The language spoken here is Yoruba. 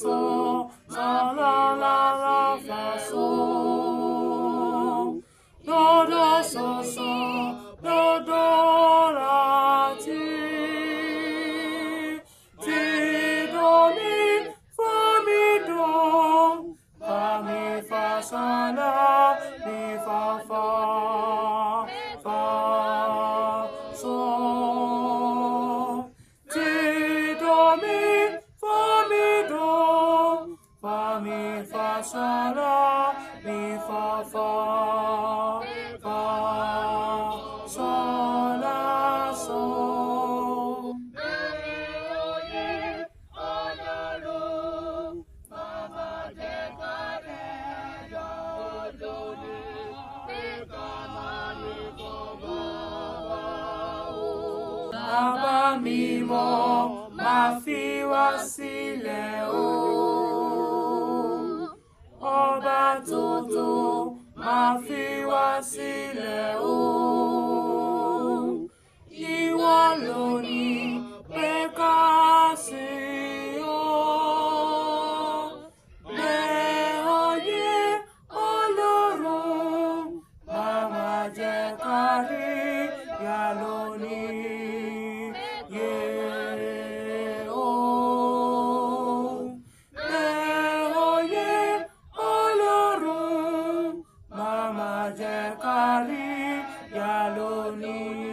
sol, sol, la, la, la, fa, sol. Do, do, sol, sol, do, do, la, ti. Ti, do, mi, do. Fa, mi, fa, sol, la, mi, fa, fa. Fa, sol. Ti, do, mi, do. Fa, mi, fa, sol, la, mi, fa, fa. Fa, sol, la, sol. Bàbá mímọ́, máa fi wá sílẹ̀ o. Ọba tuntun, máa fi wá sílẹ̀ o. Ìwọ ló ní pé ká sìn ọ́. Bẹ̀ ayé Ọlọ́run, máa jẹ́ ká rí ìyà lónìí. Jẹ́ ká rí ìyà lónìí.